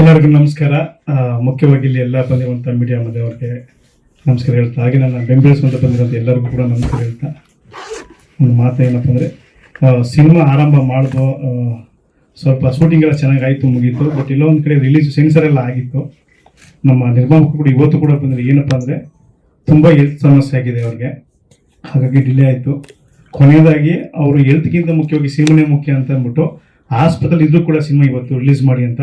ಎಲ್ಲರಿಗೂ ನಮಸ್ಕಾರ. ಮುಖ್ಯವಾಗಿ ಇಲ್ಲಿ ಎಲ್ಲ ಬಂದಿರುವಂಥ ಮೀಡಿಯಾ ಅವ್ರಿಗೆ ನಮಸ್ಕಾರ ಹೇಳ್ತಾ, ಹಾಗೆ ನನ್ನ ಬೆಂಬಲಿಸುವಂತ ಬಂದಿರೋಂಥ ಎಲ್ಲರಿಗೂ ಕೂಡ ನಮಸ್ಕಾರ ಹೇಳ್ತಾ, ಒಂದು ಮಾತು ಏನಪ್ಪ ಅಂದರೆ, ಸಿನಿಮಾ ಆರಂಭ ಮಾಡೋದು ಸ್ವಲ್ಪ ಶೂಟಿಂಗ್ ಎಲ್ಲ ಚೆನ್ನಾಗಾಯಿತು, ಮುಗೀತು. ಬಟ್ ಎಲ್ಲೋ ಒಂದು ಕಡೆ ರಿಲೀಸ್ ಸೆನ್ಸರ್ ಎಲ್ಲ ಆಗಿತ್ತು. ನಮ್ಮ ನಿರ್ಮಾಪಕರು ಕೂಡ ಇವತ್ತು ಕೂಡ ಬಂದರೆ ಏನಪ್ಪ ಅಂದರೆ ತುಂಬ ಹೆಲ್ತ್ ಸಮಸ್ಯೆ ಆಗಿದೆ ಅವ್ರಿಗೆ, ಹಾಗಾಗಿ ಡಿಲೇ ಆಯಿತು. ಕೊನೆಯದಾಗಿ ಅವರು ಹೆಲ್ತ್ಗಿಂತ ಮುಖ್ಯವಾಗಿ ಸಿನಿಮಾನೇ ಮುಖ್ಯ ಅಂತ ಅಂದ್ಬಿಟ್ಟು ಆಸ್ಪತ್ರೆ ಇದ್ರೂ ಕೂಡ ಸಿನಿಮಾ ಇವತ್ತು ರಿಲೀಸ್ ಮಾಡಿ ಅಂತ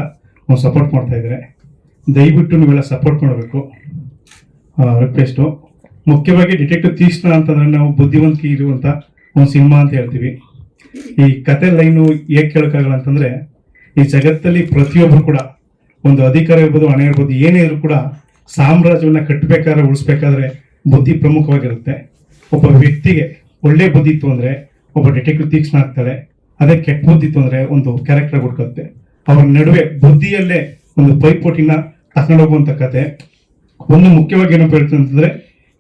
ಒಂದು ಸಪೋರ್ಟ್ ಮಾಡ್ತಾ ಇದ್ದಾರೆ. ದಯವಿಟ್ಟು ನೀವೆಲ್ಲ ಸಪೋರ್ಟ್ ಮಾಡಬೇಕು, ರಿಕ್ವೆಸ್ಟು. ಮುಖ್ಯವಾಗಿ ಡಿಟೆಕ್ಟಿವ್ ತೀಕ್ಷ್ಣ ಅಂತಂದ್ರೆ ನಾವು ಬುದ್ಧಿವಂತಿಕೆ ಇರುವಂಥ ಒಂದು ಸಿನಿಮಾ ಅಂತ ಹೇಳ್ತೀವಿ. ಈ ಕತೆ ಲೈನು ಹೇಗೆ ಕೇಳೋಕ್ಕಾಗಲ್ಲ ಅಂತಂದರೆ, ಈ ಜಗತ್ತಲ್ಲಿ ಪ್ರತಿಯೊಬ್ಬರು ಕೂಡ ಒಂದು ಅಧಿಕಾರ ಇರ್ಬೋದು, ಹಣ ಇರ್ಬೋದು, ಏನೇ ಇದ್ರು ಕೂಡ ಸಾಮ್ರಾಜ್ಯವನ್ನು ಕಟ್ಟಬೇಕಾದ್ರೆ, ಉಳಿಸ್ಬೇಕಾದ್ರೆ ಬುದ್ಧಿ ಪ್ರಮುಖವಾಗಿರುತ್ತೆ. ಒಬ್ಬ ವ್ಯಕ್ತಿಗೆ ಒಳ್ಳೆ ಬುದ್ಧಿ ಇತ್ತು ಅಂದರೆ ಒಬ್ಬ ಡಿಟೆಕ್ಟಿವ್ ತೀಕ್ಷ್ಣ ಆಗ್ತಾರೆ. ಅದೇ ಕೆಟ್ಟ ಬುದ್ಧಿ ಇತ್ತು ಅಂದರೆ ಒಂದು ಕ್ಯಾರೆಕ್ಟರ್ ಹುಡ್ಕುತ್ತೆ. ಅವ್ರ ನಡುವೆ ಬುದ್ಧಿಯಲ್ಲೇ ಒಂದು ಪೈಪೋಟಿನ ತಗೊಂಡು ಹೋಗುವಂಥ ಕತೆ. ಒಂದು ಮುಖ್ಯವಾಗಿ ಏನಪ್ಪ ಹೇಳ್ತೀನಿ ಅಂತಂದರೆ,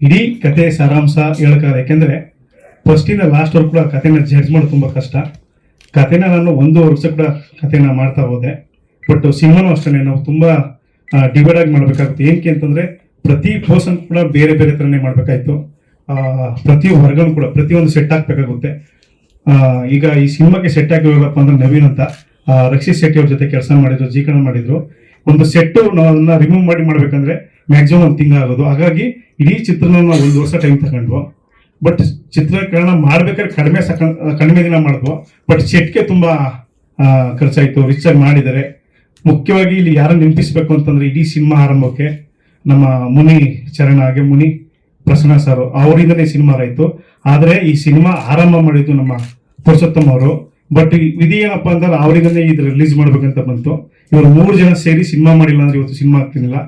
ಇಡೀ ಕತೆ ಸಾರಾಂಶ ಹೇಳೋಕ್ಕಾಗಲ್ಲ. ಯಾಕೆಂದರೆ ಫಸ್ಟಿಂದ ಲಾಸ್ಟ್ವರೆಗೂ ಕೂಡ ಕಥೆನ ಜಡ್ಜ್ ಮಾಡೋದು ತುಂಬ ಕಷ್ಟ. ಕಥೆನ ನಾನು 1 ವರ್ಷ ಕೂಡ ಕಥೆನ ಮಾಡ್ತಾ ಹೋದೆ. ಬಟ್ ಸಿನಿಮಾನೂ ಅಷ್ಟೇ ನಾವು ತುಂಬ ಡಿವೈಡ್ ಆಗಿ ಮಾಡಬೇಕಾಗುತ್ತೆ. ಏನಕ್ಕೆ ಅಂತಂದರೆ ಪ್ರತಿ ಪರ್ಸನ್ ಕೂಡ ಬೇರೆ ಬೇರೆ ಥರನೇ ಮಾಡಬೇಕಾಯ್ತು. ಪ್ರತಿ ವರ್ಗನೂ ಕೂಡ ಪ್ರತಿಯೊಂದು ಸೆಟ್ ಹಾಕ್ಬೇಕಾಗುತ್ತೆ. ಈಗ ಈ ಸಿನಿಮಾಗೆ ಸೆಟ್ ಆಗಿರೋದಪ್ಪ ಅಂದ್ರೆ ನವೀನ್ ಅಂತ, ರಕ್ಷಿತ್ ಶೆಟ್ಟಿ ಅವ್ರ ಜೊತೆ ಕೆಲಸ ಮಾಡಿದ್ರು, ಜೀಕರಣ ಮಾಡಿದ್ರು. ಒಂದು ಸೆಟ್ಟು ನಾವು ಅದನ್ನ ರಿಮೂವ್ ಮಾಡ್ಬೇಕಂದ್ರೆ ಮ್ಯಾಕ್ಸಿಮಮ್ 1 ತಿಂಗಳು ಆಗೋದು. ಹಾಗಾಗಿ ಇಡೀ ಚಿತ್ರನ ನಾವು 1 ವರ್ಷ ಟೈಮ್ ತಗೊಂಡ್ವು. ಬಟ್ ಚಿತ್ರೀಕರಣ ಮಾಡ್ಬೇಕಾದ್ರೆ ಕಡಿಮೆ ದಿನ ಮಾಡಿದ್ವು. ಬಟ್ ಸೆಟ್ಗೆ ತುಂಬಾ ಖರ್ಚಾಯಿತು, ರಿಚ್ ಆಗಿ ಮಾಡಿದ್ದಾರೆ. ಮುಖ್ಯವಾಗಿ ಇಲ್ಲಿ ಯಾರನ್ನು ನೆನಪಿಸ್ಬೇಕು ಅಂತಂದ್ರೆ, ಇಡೀ ಸಿನಿಮಾ ಆರಂಭಕ್ಕೆ ನಮ್ಮ ಮುನಿ ಚರಣ ಹಾಗೆ ಮುನಿ ಪ್ರಸನ್ನ ಸರ್ ಅವರಿಂದನೇ ಸಿನಿಮಾ ಆಯಿತು. ಆದರೆ ಈ ಸಿನಿಮಾ ಆರಂಭ ಮಾಡಿದ್ದು ನಮ್ಮ ಪುರುಷೋತ್ತಮ್ ಅವರು. ಬಟ್ ವಿಧಿ ಏನಪ್ಪ ಅಂದ್ರೆ ಅವರಿಂದನೇ ಇದು ರಿಲೀಸ್ ಮಾಡ್ಬೇಕಂತ ಬಂತು. ಇವರು 3 ಜನ ಸೇರಿ ಸಿನಿಮಾ ಮಾಡಿಲ್ಲ ಅಂದ್ರೆ ಇವತ್ತು ಸಿನಿಮಾ ಆಗ್ತಿರ್ಲಿಲ್ಲ.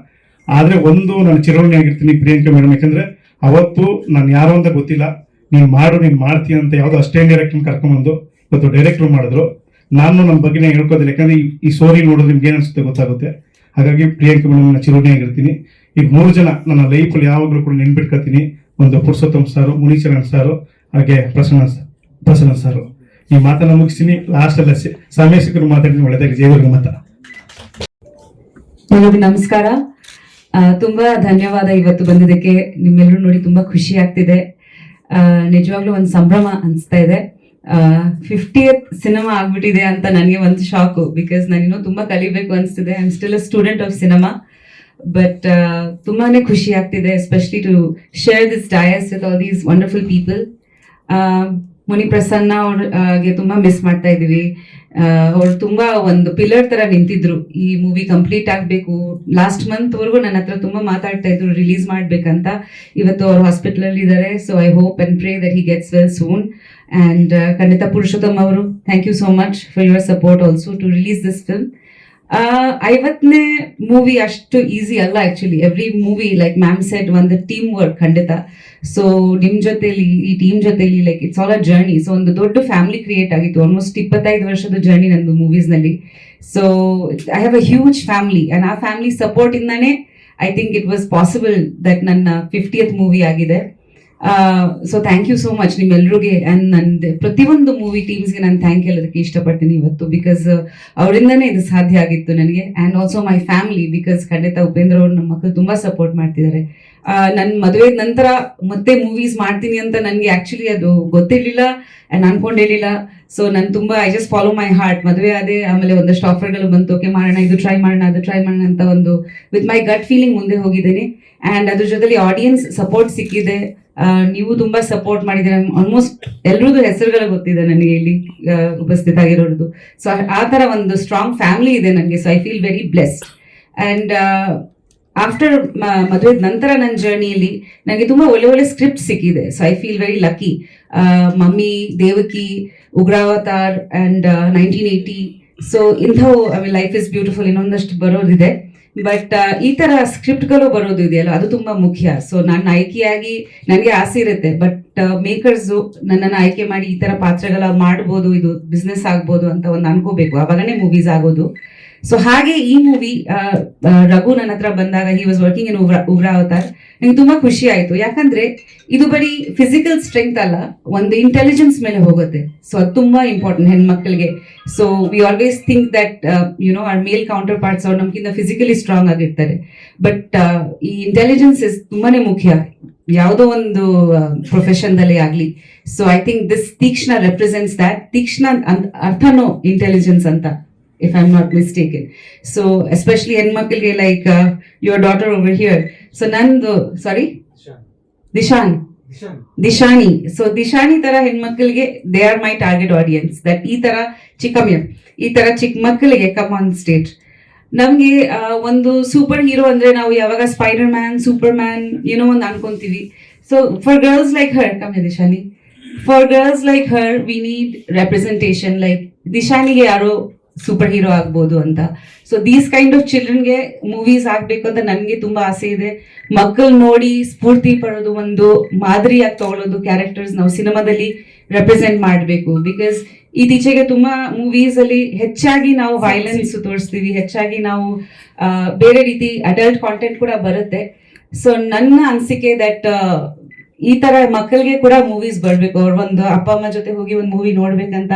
ಆದರೆ ಒಂದು ನಾನು ಚಿರವಣಿ ಆಗಿರ್ತೀನಿ ಪ್ರಿಯಾಂಕಾ ಮೇಡಮ್, ಯಾಕಂದ್ರೆ ಅವತ್ತು ನಾನು ಯಾರು ಅಂತ ಗೊತ್ತಿಲ್ಲ, ನೀನು ಮಾಡ್ತೀನಿ ಅಂತ ಯಾವುದೋ ಅಷ್ಟೇ ಡೈರೆಕ್ಟರ್ ಕರ್ಕೊಂಡ್ಬಂದು ಇವತ್ತು ಡೈರೆಕ್ಟರ್ ಮಾಡಿದ್ರು. ನಾನು ನಮ್ಮ ಬಗ್ಗೆ ಹೇಳ್ಕೋದಿಲ್ಲ, ಯಾಕಂದ್ರೆ ಈ ಸ್ಟೋರಿ ನೋಡೋದು ನಿಮ್ಗೆ ಏನು ಅನ್ಸುತ್ತೆ ಗೊತ್ತಾಗುತ್ತೆ. ಹಾಗಾಗಿ ಪ್ರಿಯಾಂಕಾ ಮೇಡಮ್ ನಾನು ಚಿರವಣಿ ಆಗಿರ್ತೀನಿ. ಈಗ 3 ಜನ ನನ್ನ ಲೈಫಲ್ಲಿ ಯಾವಾಗಲೂ ಕೂಡ ನೆನ್ಪಿಟ್ಕೊತೀನಿ. ಒಂದು ಪುರುಷೋತ್ತಮ್ ಸಾರು, ಮುನೀಚರಣ್ ಸಾರು, ಹಾಗೆ ಪ್ರಸನ್ನ ಸಾರು. ಈ ಮಾತನ್ನ ಮುಗಿಸ್ತೀನಿ. ಲಾಸ್ಟ್ ಎಲ್ಲ ಸಮಯ ಸಿಕ್ಕರು ಮಾತಾಡ್ತೀನಿ. ಒಳ್ಳೆದಾಗಿ ಜೈವರ್ಗ ಮಾತ. ಎಲ್ಲರಿಗೂ ನಮಸ್ಕಾರ. ತುಂಬಾ ಧನ್ಯವಾದ ಇವತ್ತು ಬಂದಿದ್ದಕ್ಕೆ. ನಿಮ್ಮೆಲ್ಲರೂ ನೋಡಿ ತುಂಬಾ ಖುಷಿ ಆಗ್ತಿದೆ. ನಿಜವಾಗ್ಲೂ ಒಂದು ಸಂಭ್ರಮ ಅನಿಸ್ತಾ ಇದೆ. 50th ಸಿನಿಮಾ ಆಗ್ಬಿಟ್ಟಿದೆ ಅಂತ ನನಗೆ ಒಂದು ಶಾಕು. ಬಿಕಾಸ್ ನಾನಿನ್ನೂ ತುಂಬಾ ಕಲಿಬೇಕು ಅನಿಸ್ತಿದೆ. I am still a student of cinema. But ತುಂಬಾನೇ ಖುಷಿ ಆಗ್ತಿದೆ, especially to share this dais with all these wonderful people. Muni Prasanna ಅವ್ರಿಗೆ ತುಂಬಾ ಮಿಸ್ ಮಾಡ್ತಾ ಇದೀವಿ. ಅವ್ರು ತುಂಬಾ ಒಂದು ಪಿಲ್ಲರ್ ತರ ನಿಂತಿದ್ರು. ಈ ಮೂವಿ ಕಂಪ್ಲೀಟ್ ಆಗ್ಬೇಕು, ಲಾಸ್ಟ್ ಮಂತ್ ವರೆಗೂ ನನ್ನ ಹತ್ರ ತುಂಬಾ ಮಾತಾಡ್ತಾ ಇದ್ರು ರಿಲೀಸ್ ಮಾಡ್ಬೇಕಂತ. ಇವತ್ತು ಅವ್ರು ಹಾಸ್ಪಿಟಲ್ ಅಲ್ಲಿ ಇದ್ದಾರೆ. So I hope and pray that he gets well soon. And ಖಂಡಿತ ಪುರುಷೋತ್ತಮ್ ಅವರು, thank you so much for your support also to release this film. 50ನೇ ಮೂವಿ ಅಷ್ಟು ಈಸಿ ಅಲ್ಲ actually. Every movie like ma'am said ಒಂದು team work ಖಂಡಿತ. So ನಿಮ್ ಜೊತೆಲಿ, ಈ ಟೀಮ್ ಜೊತೆಲಿ like it's all a journey. So ಒಂದು ದೊಡ್ಡ ಫ್ಯಾಮಿಲಿ ಕ್ರಿಯೇಟ್ ಆಗಿತ್ತು. ಆಲ್ಮೋಸ್ಟ್ 25 ವರ್ಷದ ಜರ್ನಿ ನಂದು ಮೂವೀಸ್ ನಲ್ಲಿ. So I have a huge family and ಆ ಫ್ಯಾಮಿಲಿ ಸಪೋರ್ಟ್ ಇಂದಾನೆ I think it was possible that ನನ್ನ 50th ಮೂವಿ ಆಗಿದೆ. So thank you so much ನಿಮ್ಮೆಲ್ರಿಗೆ. ಅಂಡ್ ನಂದು ಪ್ರತಿಯೊಂದು ಮೂವಿ ಟೀಮ್ಸ್ಗೆ ನಾನು ಥ್ಯಾಂಕ್ ಹೇಳೋದಕ್ಕೆ ಇಷ್ಟಪಡ್ತೀನಿ ಇವತ್ತು. ಬಿಕಾಸ್ ಅವರಿಂದನೇ ಇದು ಸಾಧ್ಯ ಆಗಿತ್ತು ನನಗೆ. And also my family, because ಖಂಡಿತ ಉಪೇಂದ್ರ ಅವರು ನಮ್ಮ ಮಕ್ಕಳು ತುಂಬಾ ಸಪೋರ್ಟ್ ಮಾಡ್ತಿದ್ದಾರೆ. ನನ್ನ ಮದುವೆ ನಂತರ ಮತ್ತೆ ಮೂವೀಸ್ ಮಾಡ್ತೀನಿ ಅಂತ ನನಗೆ ಆಕ್ಚುಲಿ ಅದು ಗೊತ್ತಿರಲಿಲ್ಲ ಆ್ಯಂಡ್ ಅನ್ಕೊಂಡಿರಲಿಲ್ಲ. ಸೊ ನಾನು ತುಂಬಾ I just follow my heart. ಮದುವೆ ಅದೇ, ಆಮೇಲೆ ಒಂದಷ್ಟು ಆಫರ್ಗಳು ಬಂತು. ಓಕೆ ಮಾಡೋಣ, ಇದು ಟ್ರೈ ಮಾಡೋಣ, ಅದು ಟ್ರೈ ಮಾಡೋಣ ಅಂತ ಒಂದು ವಿತ್ ಮೈ ಗಟ್ ಫೀಲಿಂಗ್ ಮುಂದೆ ಹೋಗಿದ್ದೀನಿ. ಆ್ಯಂಡ್ ಅದ್ರ ಜೊತೆಲಿ ಆಡಿಯನ್ಸ್ ಸಪೋರ್ಟ್ ಸಿಕ್ಕಿದೆ. ನೀವು ತುಂಬಾ ಸಪೋರ್ಟ್ ಮಾಡಿದ್ದೀರ. ಆಲ್ಮೋಸ್ಟ್ ಎಲ್ರದ್ದು ಹೆಸರುಗಳು ಗೊತ್ತಿದೆ ನನಗೆ ಇಲ್ಲಿ ಉಪಸ್ಥಿತ ಆಗಿರೋದು. ಸೊ ಆ ಥರ ಒಂದು ಸ್ಟ್ರಾಂಗ್ ಫ್ಯಾಮಿಲಿ ಇದೆ ನನಗೆ. So I feel very blessed. And after ಮದುವೆ ನಂತರ ನನ್ನ ಜರ್ನಿಯಲ್ಲಿ ನನಗೆ ತುಂಬ ಒಳ್ಳೆ ಒಳ್ಳೆ ಸ್ಕ್ರಿಪ್ಟ್ ಸಿಕ್ಕಿದೆ. So I feel very lucky. Mummy, Devaki, Ugravatar and 1980. So ಇಂಥವು ಲೈಫ್ ಇಸ್ ಬ್ಯೂಟಿಫುಲ್ ಇನ್ನೊಂದಷ್ಟು ಬರೋದಿದೆ. ಬಟ್ ಈ ತರ ಸ್ಕ್ರಿಪ್ಟ್ಗಳು ಬರೋದು ಇದೆಯಲ್ಲ, ಅದು ತುಂಬಾ ಮುಖ್ಯ. ಸೊ ನಾನು ಆಯ್ಕೆಯಾಗಿ ನನಗೆ ಆಸೆ ಇರುತ್ತೆ. ಬಟ್ ಮೇಕರ್ಸು ನನ್ನನ್ನು ಆಯ್ಕೆ ಮಾಡಿ ಈ ತರ ಪಾತ್ರಗಳ ಮಾಡ್ಬೋದು, ಇದು ಬಿಸ್ನೆಸ್ ಆಗ್ಬೋದು ಅಂತ ಒಂದು ಅನ್ಕೋಬೇಕು. ಅವಾಗನೇ ಮೂವೀಸ್ ಆಗೋದು. ಸೊ ಹಾಗೆ ಈ ಮೂವಿ ರಘು ನನ್ನ ಹತ್ರ ಬಂದಾಗ ಹಿ ವಾಸ್ ವರ್ಕಿಂಗ್ ಇನ್ ಉಗ್ರ ಅವತಾರ್, ನಂಗೆ ತುಂಬಾ ಖುಷಿ ಆಯ್ತು. ಯಾಕಂದ್ರೆ ಇದು ಬರೀ ಫಿಸಿಕಲ್ ಸ್ಟ್ರೆಂತ್ ಅಲ್ಲ, ಒಂದು ಇಂಟೆಲಿಜೆನ್ಸ್ ಮೇಲೆ ಹೋಗುತ್ತೆ. ಸೊ ಅದು ತುಂಬಾ ಇಂಪಾರ್ಟೆಂಟ್ ಹೆಣ್ಮಕ್ಳಿಗೆ. So we always think that our male counterparts ಅವ್ರು ನಮ್ಗಿಂತ ಫಿಸಿಕಲಿ ಸ್ಟ್ರಾಂಗ್ ಆಗಿರ್ತಾರೆ. ಬಟ್ ಈ ಇಂಟೆಲಿಜೆನ್ಸ್ ಇಸ್ ತುಂಬಾನೇ ಮುಖ್ಯ ಯಾವುದೋ ಒಂದು ಪ್ರೊಫೆಷನ್ದಲ್ಲಿ ಆಗ್ಲಿ. So I think this Teekshna represents that. Teekshna ಅರ್ಥನೋ ಇಂಟೆಲಿಜೆನ್ಸ್ ಅಂತ, if I'm not mistaken. So especially ಹೆಣ್ಮಕ್ಳಿಗೆ like your daughter over here. So ನಂದು ದಿಶಾನಿ. ಸೊ ದಿಶಾನಿ ತರ ಹೆಣ್ಮಕ್ಳಿಗೆ they are my target audience. That ಈ ತರ ಚಿಕ್ಕ ಮಕ್ಕಳಿಗೆ ಕಮ್ ಆನ್ ಸ್ಟೇಜ್. ನಮ್ಗೆ ಒಂದು ಸೂಪರ್ ಹೀರೋ ಅಂದ್ರೆ ನಾವು ಯಾವಾಗ ಸ್ಪೈಡರ್ ಮ್ಯಾನ್, ಸೂಪರ್ ಮ್ಯಾನ್ ಏನೋ ಒಂದು ಅನ್ಕೊಂತೀವಿ. So for girls like her, ಕಮ್ಮಿ Dishani, for girls like her we need representation. Like ದಿಶಾನಿಗೆ ಯಾರೋ ಸೂಪರ್ ಹೀರೋ ಆಗ್ಬೋದು ಅಂತ. ಸೊ ದೀಸ್ ಕೈಂಡ್ ಆಫ್ ಚಿಲ್ಡ್ರನ್ಗೆ ಮೂವೀಸ್ ಆಗ್ಬೇಕು ಅಂತ ನನಗೆ ತುಂಬಾ ಆಸೆ ಇದೆ. ಮಕ್ಕಳು ನೋಡಿ ಸ್ಫೂರ್ತಿ ಪಡೋದು, ಒಂದು ಮಾದರಿಯಾಗಿ ತಗೊಳ್ಳೋದು ಕ್ಯಾರೆಕ್ಟರ್ಸ್ ನಾವು ಸಿನಿಮಾದಲ್ಲಿ ರೆಪ್ರೆಸೆಂಟ್ ಮಾಡಬೇಕು. ಬಿಕಾಸ್ ಇತ್ತೀಚೆಗೆ ತುಂಬಾ ಮೂವೀಸ್ ಅಲ್ಲಿ ಹೆಚ್ಚಾಗಿ ನಾವು ವೈಲೆನ್ಸ್ ತೋರಿಸ್ತೀವಿ, ಹೆಚ್ಚಾಗಿ ನಾವು ಬೇರೆ ರೀತಿ ಅಡಲ್ಟ್ ಕಾಂಟೆಂಟ್ ಕೂಡ ಬರುತ್ತೆ. ಸೊ ನನ್ನ ಅನಿಸಿಕೆ ದಟ್ ಈ ತರ ಮಕ್ಕಳಿಗೆ ಕೂಡ ಮೂವೀಸ್ ಬರ್ಬೇಕು. ಅವ್ರ ಒಂದು ಅಪ್ಪ ಅಮ್ಮ ಜೊತೆ ಹೋಗಿ ಒಂದು ಮೂವಿ ನೋಡ್ಬೇಕಂತ,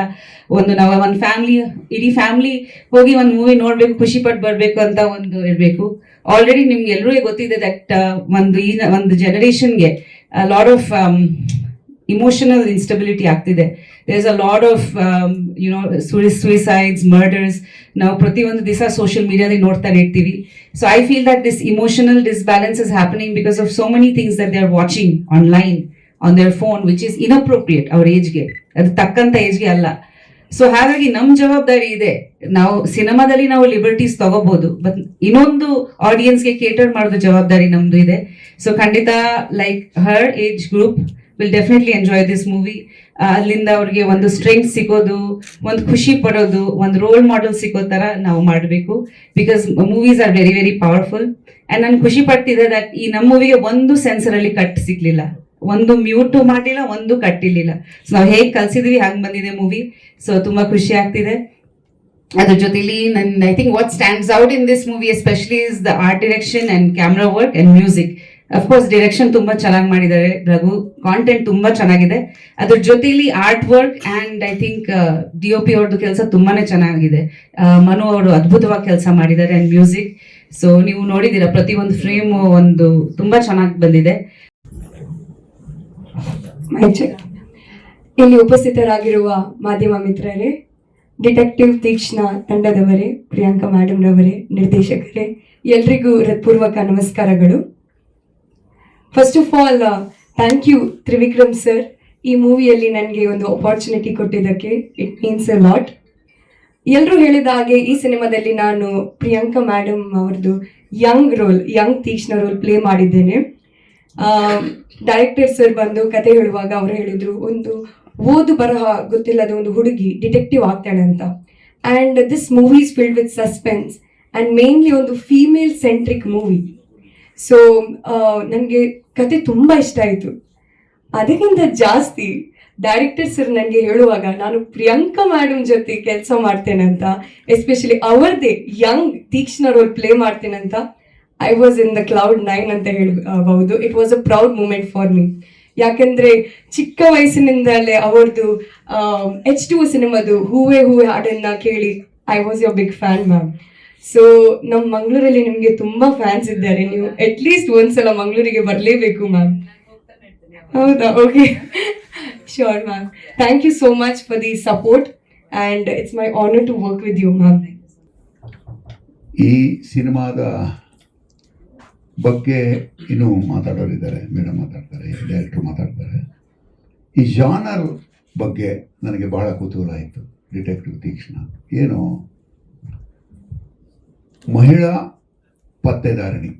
ನಾವು ಒಂದು ಇಡೀ ಫ್ಯಾಮಿಲಿ ಹೋಗಿ ಒಂದು ಮೂವಿ ನೋಡ್ಬೇಕು, ಖುಷಿ ಪಟ್ಟು ಬರ್ಬೇಕು ಅಂತ ಒಂದು ಇರ್ಬೇಕು. ಆಲ್ರೆಡಿ ನಿಮ್ಗೆ ಎಲ್ರಿಗೂ ಗೊತ್ತಿದೆ ದಟ್ ಒಂದು ಜನರೇಷನ್ಗೆ ಲಾಟ್ ಆಫ್ ಇಮೋಷನಲ್ ಇನ್ಸ್ಟೆಬಿಲಿಟಿ ಆಗ್ತಿದೆ. There is a lot of suicides, murders ನಾವು ಪ್ರತಿಯೊಂದು ದಿವಸ ಸೋಷಿಯಲ್ ಮೀಡಿಯಾದಲ್ಲಿ ನೋಡ್ತಾನೆ ಇರ್ತೀವಿ. So I feel that this emotional disbalance is happening because of so many things that they are watching online on their phone which is inappropriate ಅವ್ರ ಏಜ್ಗೆ, ಅದು ತಕ್ಕಂತ ಏಜ್ಗೆ ಅಲ್ಲ. ಸೊ ಹಾಗಾಗಿ ನಮ್ ಜವಾಬ್ದಾರಿ ಇದೆ. ನಾವು ಸಿನಿಮಾದಲ್ಲಿ ನಾವು ಲಿಬರ್ಟೀಸ್ ತಗೋಬಹುದು, ಬಟ್ ಇನ್ನೊಂದು ಆಡಿಯನ್ಸ್ಗೆ ಕೇಟರ್ ಮಾಡೋದು ಜವಾಬ್ದಾರಿ ನಮ್ದು ಇದೆ. ಸೊ ಖಂಡಿತ like her age group will definitely enjoy this movie. ಅಲ್ಲಿಂದ ಅವ್ರಿಗೆ ಒಂದು ಸ್ಟ್ರೆಂತ್ ಸಿಗೋದು, ಒಂದು ಖುಷಿ ಪಡೋದು, ಒಂದು ರೋಲ್ ಮಾಡೆಲ್ ಸಿಗೋ ತರ ನಾವು ಮಾಡಬೇಕು. Because movies are very very powerful. And ನಾನು ಖುಷಿ ಪಡ್ತಿದ್ದೆ ದಟ್ ಈ ನಮ್ಮ ಮೂವಿಗೆ ಒಂದು ಸೆನ್ಸರ್ ಅಲ್ಲಿ ಕಟ್ ಸಿಗ್ಲಿಲ್ಲ, ಒಂದು ಮ್ಯೂಟ್ ಮಾಡಿಲ್ಲ, ಒಂದು ಕಟ್ಟಿರ್ಲಿಲ್ಲ. ಸೊ ನಾವು ಹೇಗೆ ಕಲ್ಸಿದ್ವಿ ಹಂಗೆ ಬಂದಿದೆ ಮೂವಿ. ಸೊ ತುಂಬಾ ಖುಷಿ ಆಗ್ತಿದೆ. ಅದ್ರ ಜೊತೆಲಿ I think what stands out in this movie especially is the art direction and camera work and music. Of course direction ತುಂಬಾ ಚೆನ್ನಾಗಿ ಮಾಡಿದ್ದಾರೆ ರಘು, ಕಾಂಟೆಂಟ್ ತುಂಬಾ ಚೆನ್ನಾಗಿದೆ. ಅದ್ರ ಜೊತೆಲಿ art work and I think DOP ಅವ್ರದ್ದು ಕೆಲಸ ತುಂಬಾನೇ ಚೆನ್ನಾಗಿದೆ. ಮನು ಅವರು ಅದ್ಭುತವಾಗಿ ಕೆಲಸ ಮಾಡಿದ್ದಾರೆ. ಅಂಡ್ ಮ್ಯೂಸಿಕ್, ಸೊ ನೀವು ನೋಡಿದ್ದೀರಾ ಪ್ರತಿಯೊಂದು ಫ್ರೇಮ್ ಒಂದು ತುಂಬಾ ಚೆನ್ನಾಗಿ ಬಂದಿದೆ. ಇಲ್ಲಿ ಉಪಸ್ಥಿತರಾಗಿರುವ ಮಾಧ್ಯಮ ಮಿತ್ರರೇ, ಡಿಟೆಕ್ಟಿವ್ ತೀಕ್ಷ್ಣ ತಂಡದವರೇ, ಪ್ರಿಯಾಂಕಾ ಮೇಡಮ್ ರವರೇ, ನಿರ್ದೇಶಕರೇ, ಎಲ್ರಿಗೂ ಹೃತ್ಪೂರ್ವಕ ನಮಸ್ಕಾರಗಳು. First of all thank you Trivikram sir, ಈ ಮೂವಿಯಲ್ಲಿ ನನಗೆ ಒಂದು ಅಪಾರ್ಚುನಿಟಿ ಕೊಟ್ಟಿದ್ದಕ್ಕೆ. It means a lot. ಎಲ್ಲರೂ ಹೇಳಿದ ಹಾಗೆ ಈ ಸಿನಿಮಾದಲ್ಲಿ ನಾನು ಪ್ರಿಯಾಂಕಾ ಮೇಡಮ್ ಅವ್ರದ್ದು ಯಂಗ್ ತೀಕ್ಷ್ಣ ರೋಲ್ ಪ್ಲೇ ಮಾಡಿದ್ದೇನೆ. ಡೈರೆಕ್ಟರ್ ಸರ್ ಬಂದು ಕತೆ ಹೇಳುವಾಗ ಅವರು ಹೇಳಿದ್ರು, ಒಂದು ಓದು ಬರಹ ಗೊತ್ತಿಲ್ಲದ ಒಂದು ಹುಡುಗಿ ಡಿಟೆಕ್ಟಿವ್ ಆಗ್ತಾಳೆ ಅಂತ. And this movie is filled with suspense and mainly ಒಂದು ಫೀಮೇಲ್ ಸೆಂಟ್ರಿಕ್ ಮೂವಿ. ಸೊ ನನಗೆ ಕತೆ ತುಂಬ ಇಷ್ಟ ಆಯಿತು. ಅದಕ್ಕಿಂತ ಜಾಸ್ತಿ ಡೈರೆಕ್ಟರ್ ಸರ್ ನನಗೆ ಹೇಳುವಾಗ ನಾನು ಪ್ರಿಯಾಂಕಾ ಮೇಡಮ್ ಜೊತೆ ಕೆಲಸ ಮಾಡ್ತೇನೆ ಅಂತ, ಎಸ್ಪೆಷಲಿ ಅವರದೇ ಯಂಗ್ ತೀಕ್ಷ್ಣ ರೋಲ್ ಪ್ಲೇ ಮಾಡ್ತೇನೆ ಅಂತ, I was in the cloud 9 ಅಂತ ಹೇಳ್ಬಹುದು. It was a proud moment for me. ಯಾಕಂದ್ರೆ ಚಿಕ್ಕ ವಯಸ್ಸಿನಿಂದಲೇ ಅವ್ರದ್ದು H2 ಸಿನಿಮಾದು ಹೂವೇ ಹಾಡನ್ನ ಕೇಳಿ I was your big fan ma'am. So ನಮ್ಮ ಮಂಗಳೂರಲ್ಲಿ ನಿಮಗೆ ತುಂಬಾ ಫ್ಯಾನ್ಸ್ ಇದ್ದಾರೆ. ನೀವು ಅಟ್ಲೀಸ್ಟ್ ಒಂದ್ಸಲ ಮಂಗಳೂರಿಗೆ ಬರಲೇಬೇಕು ಮ್ಯಾಮ್. ಹೌದಾ? Okay, sure ma'am. Thank you so much for the support and it's my honour to work with you ma'am. ಈ ಸಿನಿಮಾದ ಬಗ್ಗೆ ಇನ್ನೂ ಮಾತಾಡೋರಿದ್ದಾರೆ, ಮೇಡಮ್ ಮಾತಾಡ್ತಾರೆ, ಡೈರೆಕ್ಟ್ರು ಮಾತಾಡ್ತಾರೆ. ಈ ಜಾನರ್ ಬಗ್ಗೆ ನನಗೆ ಬಹಳ ಕುತೂಹಲ ಆಯಿತು. ಡಿಟೆಕ್ಟಿವ್ ತೀಕ್ಷ್ಣ ಏನು ಮಹಿಳಾ ಪತ್ತೆದಾರಣಿ,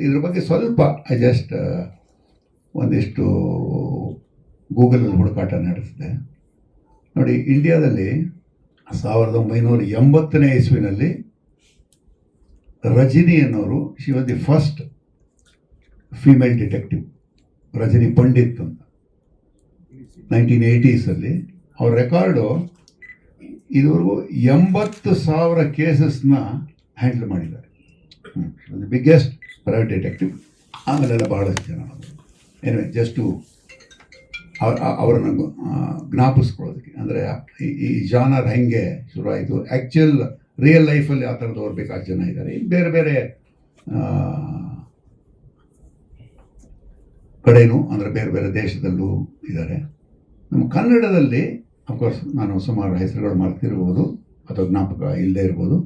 ಇದ್ರ ಬಗ್ಗೆ ಸ್ವಲ್ಪ ಐ ಜಸ್ಟ್ ಒಂದಿಷ್ಟು ಗೂಗಲಲ್ಲಿ ಹುಡುಕಾಟ ನಡೆಸಿದೆ. ನೋಡಿ, ಇಂಡಿಯಾದಲ್ಲಿ 1980ನೇ ಇಸ್ವಿನಲ್ಲಿ ರಜನಿ ಅನ್ನೋರು, she was the first female detective, Rajani Pandit ಅಂತ. 1980s ಅವ್ರ ರೆಕಾರ್ಡು ಇದುವರೆಗೂ 80,000 ಕೇಸಸ್ನ ಹ್ಯಾಂಡಲ್ ಮಾಡಿದ್ದಾರೆ. Biggest private detective. ಆಮೇಲೆಲ್ಲ ಬಹಳಷ್ಟು ಜನ ಏನಿವೆ ಜಸ್ಟು ಅವರನ್ನು ಜ್ಞಾಪಿಸ್ಕೊಳ್ಳೋದಕ್ಕೆ, ಅಂದರೆ ಈ ಜಾನರ್ ಹೆಂಗೆ ಶುರುವಾಯಿತು, ಆ್ಯಕ್ಚುಯಲ್ ರಿಯಲ್ ಲೈಫಲ್ಲಿ ಆ ಥರದವ್ರು ಬೇಕಾದ ಜನ ಇದ್ದಾರೆ. ಇನ್ನು ಬೇರೆ ಬೇರೆ ಕಡೆನೂ, ಅಂದರೆ ಬೇರೆ ಬೇರೆ ದೇಶದಲ್ಲೂ ಇದ್ದಾರೆ. ನಮ್ಮ ಕನ್ನಡದಲ್ಲಿ ಅಫ್ಕೋರ್ಸ್ ನಾನು ಸುಮಾರು ಹೆಸರುಗಳು ಮಾಡ್ತಿರ್ಬೋದು ಅಥವಾ ಜ್ಞಾಪಕ ಇಲ್ಲದೆ ಇರ್ಬೋದು.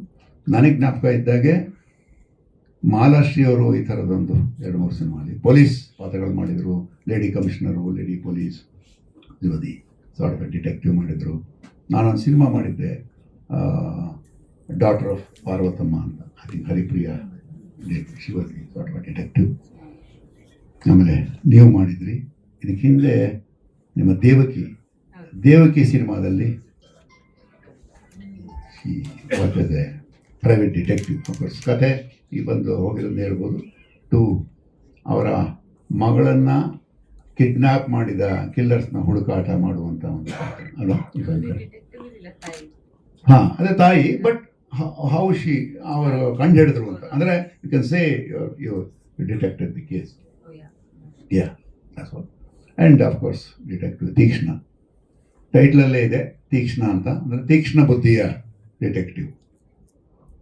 ನನಗೆ ಜ್ಞಾಪಕ ಇದ್ದಾಗೆ ಮಾಲಾಶ್ರೀ ಅವರು ಈ ಥರದೊಂದು 2-3 ಸಿನಿಮಾಲಿ ಪೊಲೀಸ್ ಪಾತ್ರಗಳು ಮಾಡಿದರು. ಲೇಡಿ ಕಮಿಷನರು, ಲೇಡಿ ಪೊಲೀಸ್, ಯುವತಿ ಸಾರ್ಟ್ ಆಫ್ ಡಿಟೆಕ್ಟಿವ್ ಮಾಡಿದರು. ನಾನೊಂದು ಸಿನಿಮಾ ಮಾಡಿದ್ದೆ, ಡಾಟರ್ ಆಫ್ ಪಾರ್ವತಮ್ಮ ಅಂತ. ಐ ಥಿಂಕ್ ಹರಿಪ್ರಿಯಾ ಶಿವತಿ ಸಾರ್ಟ್ ಆಫ್ ಡಿಟೆಕ್ಟಿವ್. ಆಮೇಲೆ ನೀವು ಮಾಡಿದ್ರಿ. ಇದಕ್ಕೆ ಹಿಂದೆ ನಿಮ್ಮ ದೇವಕಿ ಸಿನಿಮಾದಲ್ಲಿ ಬರ್ತದೆ ಪ್ರೈವೇಟ್ ಡಿಟೆಕ್ಟಿವ್. ಅಫ್ಕೋರ್ಸ್ ಕತೆ ಈ ಬಂದು ಹೋಗಿರೋದು ಹೇಳ್ಬೋದು. 2 ಅವರ ಮಗಳನ್ನು ಕಿಡ್ನ್ಯಾಪ್ ಮಾಡಿದ ಕಿಲ್ಲರ್ಸ್ನ ಹುಡುಕಾಟ ಮಾಡುವಂಥ ಒಂದು ಅಲ್ಲ ಇದೊಂದು. ಹಾಂ, ಅದೇ ತಾಯಿ. ಬಟ್ ಹೌ ಶಿ ಅವರು ಕಂಡು ಹಿಡಿದ್ರು ಅಂತ, ಅಂದರೆ you can say you detected the case. Yeah, that's what. And of course detective Teekshna, ಟೈಟ್ಲಲ್ಲೇ ಇದೆ ತೀಕ್ಷ್ಣ ಅಂತ, ಅಂದರೆ ತೀಕ್ಷ್ಣ ಬುದ್ಧಿಯ ಡಿಟೆಕ್ಟಿವ್.